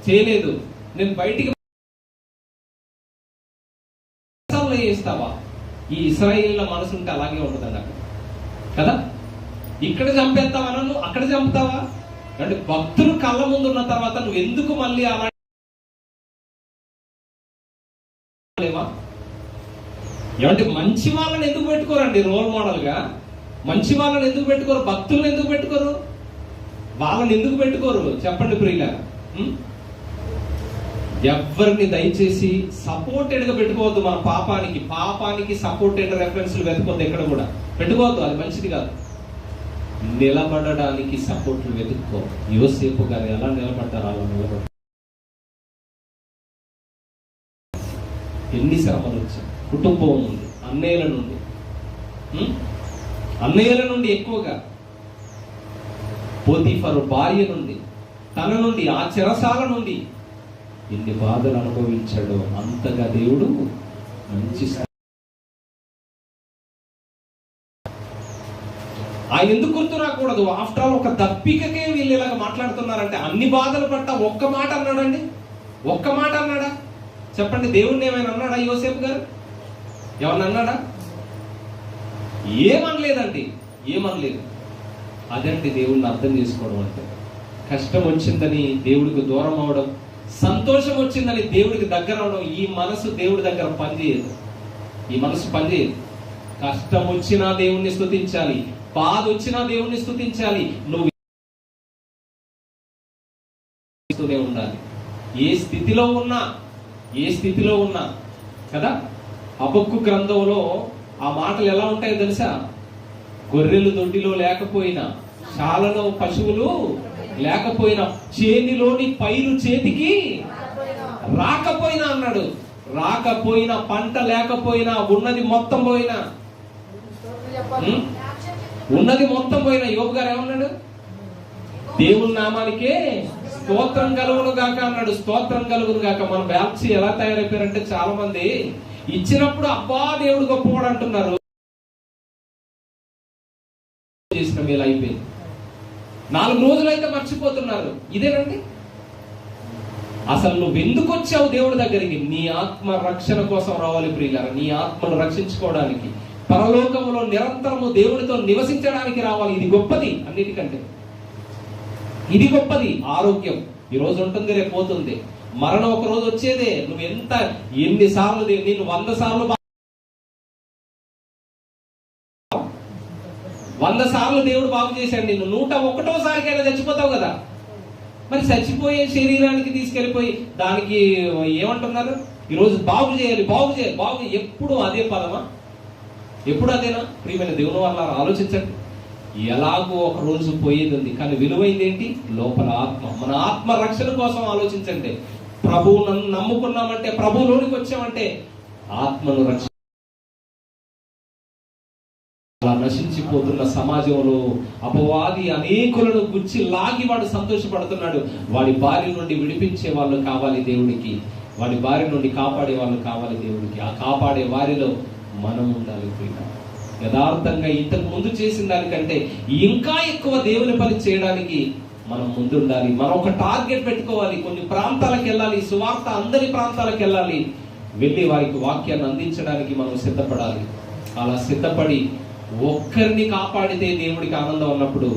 చేయలేదు. నేను బయటికి చేస్తావా? ఈ ఇశ్రాయేళ్ల మనసు ఉంటే అలాగే ఉంటుందండి అక్కడ కదా. ఇక్కడ చంపేస్తావా నన్ను, అక్కడ చంపుతావా? అంటే భక్తులు కళ్ళ ముందు ఉన్న తర్వాత నువ్వు ఎందుకు మళ్ళీ అలా లేవా? ఏమంటే మంచి వాళ్ళని ఎందుకు పెట్టుకోరండి రోల్ మోడల్ గా? మంచి వాళ్ళని ఎందుకు పెట్టుకోరు? భక్తులను ఎందుకు పెట్టుకోరు? వాళ్ళని ఎందుకు పెట్టుకోరు చెప్పండి ప్రియుల? ఎవరిని దయచేసి సపోర్టెడ్ గా పెట్టుకోవద్దు. మన పాపానికి సపోర్టెడ్ రెఫరెన్స్లు వెతుకోవద్దు. ఎక్కడ కూడా పెట్టుకోవద్దు, అది మంచిది కాదు. నిలబడడానికి సపోర్ట్లు వెతుక్కో. యోసేపు గారు ఎలా నిలబడ్డారు అలా నిలబడ్డారు. ఎన్ని శ్రమలు వచ్చాయి కుటుంబం నుండి, అన్నయ్యల నుండి ఎక్కువగా, పోతీఫరు భార్య నుండి, తన నుండి, ఆ చెరసాల నుండి ఎన్ని బాధలు అనుభవించాడో అంతగా దేవుడు మంచి ఆయన ఎందుకు గుర్తు రాకూడదు? ఆఫ్టర్ ఆల్ ఒక దప్పికకే వీళ్ళు ఇలాగ మాట్లాడుతున్నారంటే అన్ని బాధలు పట్ట ఒక్క మాట అన్నాడండి. ఒక్క మాట అన్నాడా చెప్పండి? దేవుణ్ణి ఏమైనా అన్నాడా యోసేపు గారు? ఏమన్నా అన్నాడా? ఏమనలేదండి, ఏమనలేదు. అదండి దేవుణ్ణి అర్థం చేసుకోవడం అంటే. కష్టం వచ్చిందని దేవుడికి దూరం అవడం, సంతోషం వచ్చిందని దేవుడికి దగ్గర అవడం, ఈ మనసు దేవుడి దగ్గర పనిచేయదు. కష్టం వచ్చినా దేవుణ్ణి స్తుతించాలి, బాధ వచ్చినా దేవుణ్ణి స్తుతించాలి. నువ్వు ఉండాలి ఏ స్థితిలో ఉన్నా కదా. హబక్కు గ్రంథంలో ఆ మాటలు ఎలా ఉంటాయో తెలుసా? గొర్రెలు దొడ్డిలో లేకపోయినా, శాలలో పశువులు లేకపోయినా, చేనిలోని పైరు చేతికి రాకపోయినా అన్నాడు. రాకపోయినా, పంట లేకపోయినా, ఉన్నది మొత్తం పోయినా, యోబు గారు ఏమన్నాడు? దేవుని నామానికే స్తోత్రం కలుగును గాక అన్నాడు. స్తోత్రం కలుగును గాక. మన బ్యాప్సి ఎలా తయారైపోయారంటే చాలా మంది ఇచ్చినప్పుడు అబ్బా దేవుడు గొప్పవాడు అంటున్నారు. చేసిన మేలు అయిపోయింది, 4 రోజులైతే మర్చిపోతున్నారు. ఇదేనండి అసలు నువ్వు ఎందుకు వచ్చావు దేవుడి దగ్గరికి? నీ ఆత్మ రక్షణ కోసం రావాలి ప్రియులారా. నీ ఆత్మను రక్షించుకోవడానికి, పరలోకంలో నిరంతరము దేవుడితో నివసించడానికి రావాలి. ఇది గొప్పది, అన్నిటికంటే ఇది గొప్పది. ఆరోగ్యం ఈరోజు ఉంటుంది, రేపు పోతుంది. మరణం ఒక రోజు వచ్చేదే. నువ్వు ఎన్నిసార్లు నేను 100 సార్లు 100 సార్లు దేవుడు బాగు చేశాడు నిన్ను, 101సారికైనా చచ్చిపోతావు కదా. మరి చచ్చిపోయే శరీరానికి తీసుకెళ్ళిపోయి దానికి ఏమంటున్నారు? ఈరోజు బాగు చేయాలి, బాగు చేయాలి, బాగు. ఎప్పుడు అదే పదమా? ఎప్పుడు అదేనా? ప్రియమైన దేవుని వల్ల ఆలోచించండి. ఎలాగో ఒక రోజు పోయేది ఉంది, కానీ విలువైంది ఏంటి? లోపల ఆత్మ. మన ఆత్మ రక్షణ కోసం ఆలోచించండి. ప్రభువు నమ్ముకున్నామంటే, ప్రభువులోనికి వచ్చామంటే ఆత్మను రక్ష. అలా నశించిపోతున్న సమాజంలో అపవాది అనేకులను గుచ్చి లాగి వాడు సంతోషపడుతున్నాడు. వాడి బారి నుండి విడిపించే వాళ్ళు కావాలి దేవుడికి, వాడి బారి నుండి కాపాడే వాళ్ళు కావాలి దేవుడికి. ఆ కాపాడే వారిలో మనం ఉండాలి. యథార్థంగా ఇంతకు ముందు చేసిన దానికంటే ఇంకా ఎక్కువ దేవుని పని చేయడానికి మనం ముందుండాలి. మనం ఒక టార్గెట్ పెట్టుకోవాలి. కొన్ని ప్రాంతాలకు వెళ్ళాలి, సువార్త అందరి ప్రాంతాలకు వెళ్ళాలి, వెళ్ళి వారికి వాక్యాన్ని అందించడానికి మనం సిద్ధపడాలి. అలా సిద్ధపడి ఒక్కరిని కాపాడితే దేవుడికి ఆనందం ఉన్నప్పుడు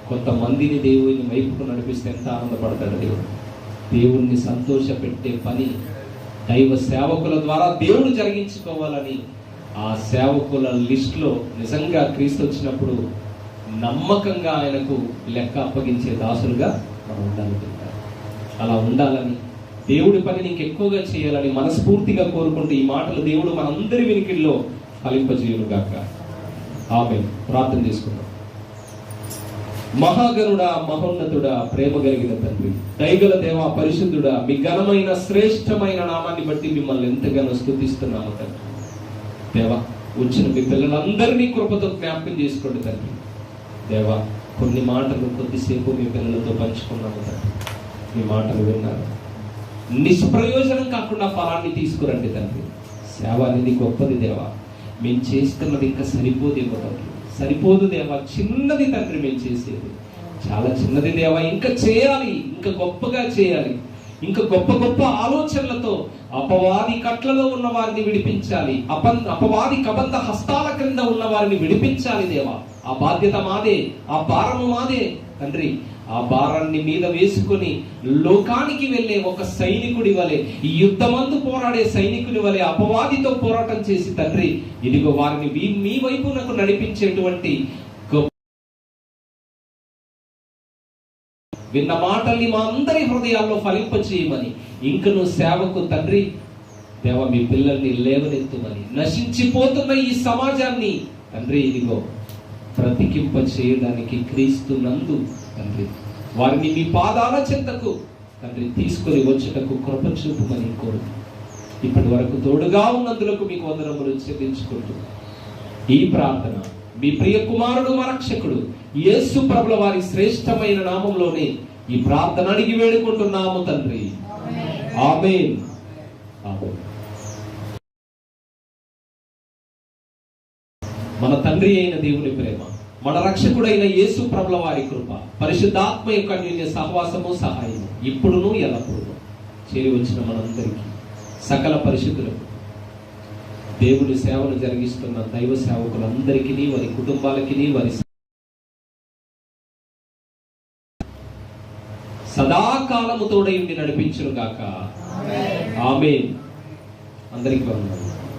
కొంతమందిని దేవుని వైపుకు నడిపిస్తే ఎంత ఆనందపడతాడు దేవుడు. దేవుణ్ణి సంతోష పెట్టే పని దైవ సేవకుల ద్వారా దేవుడు జరిగించుకోవాలని ఆ సేవకుల లిస్ట్ లో నిజంగా క్రీస్తు వచ్చినప్పుడు నమ్మకంగా ఆయనకు లెక్క అప్పగించే దాసులుగా మనం ఉండాలి. అలా ఉండాలని, దేవుడి పని నీకు ఎక్కువగా చేయాలని మనస్ఫూర్తిగా కోరుకుంటూ ఈ మాటలు దేవుడు మనందరి వినికిల్లో ఫలింపజేయునుగాక. ఆమేన్. ప్రార్థన చేసుకుందాం. మహాగణుడా, మహోన్నతుడా, ప్రేమ కలిగిన తండ్రి, దయగల దేవా, పరిశుద్ధుడా, మీ ఘనమైన శ్రేష్టమైన నామాన్ని బట్టి మిమ్మల్ని ఎంతగానో స్తుతిస్తున్నాము తండ్రి. దేవా, వచ్చిన మీ పిల్లలందరినీ కృపతో జ్ఞాపకం చేసుకోండి తండ్రి. దేవా, కొన్ని మాటలు కొద్దిసేపు మీ పిల్లలతో పంచుకున్నాము తండ్రి. మీ మాటలు విన్నారు, నిష్ప్రయోజనం కాకుండా ఫలాన్ని తీసుకురండి తండ్రి. సేవ అనేది గొప్పది దేవా, మేము చేస్తున్నది ఇంకా సరిపోదేమో తండ్రి. సరిపోదు దేవా, చిన్నది తండ్రి మేము చేసేది, చాలా చిన్నది దేవా. ఇంకా చేయాలి, ఇంకా గొప్పగా చేయాలి. ఇంకా గొప్ప గొప్ప ఆలోచనలతో అపవాది కట్లలో ఉన్న వారిని విడిపించాలి. అపవాది కబంధ హస్తాల క్రింద ఉన్న వారిని విడిపించాలి దేవా. ఆ బాధ్యత మాదే, ఆ భారము మాదే తండ్రి. ఆ భారాన్ని మీద వేసుకుని లోకానికి వెళ్ళే ఒక సైనికుడి వలె, ఈ యుద్ధమందు పోరాడే సైనికుడి వలె అపవాదితో పోరాటం చేసి తండ్రి, ఇదిగో వారిని మీ వైపునకు నడిపించేటువంటి విన్న మాటల్ని మా అందరి హృదయాల్లో ఫలింపచేయమని, ఇంకను సేవకు తండ్రి దేవ మీ పిల్లల్ని లేవనెత్తుమని, నశించిపోతున్న ఈ సమాజాన్ని తండ్రి ఇదిగో బ్రతికింప చేయడానికి క్రీస్తు నందు తండ్రి వారిని మీ పాదాల చెంతకు తండ్రి తీసుకొని వచ్చుటకు కృప చూపుమని కోరు. ఇప్పటి వరకు తోడుగా ఉన్నందులకు మీకు వందనములు చెల్లించుకుంటూ ఈ ప్రార్థన మీ ప్రియ కుమారుడు మా రక్షకుడు యేసు ప్రభుల వారి శ్రేష్టమైన నామంలోనే ఈ ప్రార్థన అడిగి వేడుకుంటున్నాము తండ్రి. ఆమేన్. ఆమేన్. మన తండ్రి అయిన దేవుని ప్రేమ, మన రక్షకుడైన యేసు ప్రభుల వారి కృప, పరిశుద్ధాత్మ యొక్క అన్యోన్య సహవాసము సహాయము ఇప్పుడును ఎల్లప్పుడూ చేరి వచ్చిన మనందరికీ, సకల పరిశుద్ధులకు, దేవుని సేవను జరిగిస్తున్న దైవ సేవకులందరికీ, వారి కుటుంబాలకి, వారి సదాకాలము తోడై ఉండి నడిపించును గాక. ఆమేన్. అందరికీ వందనాలు.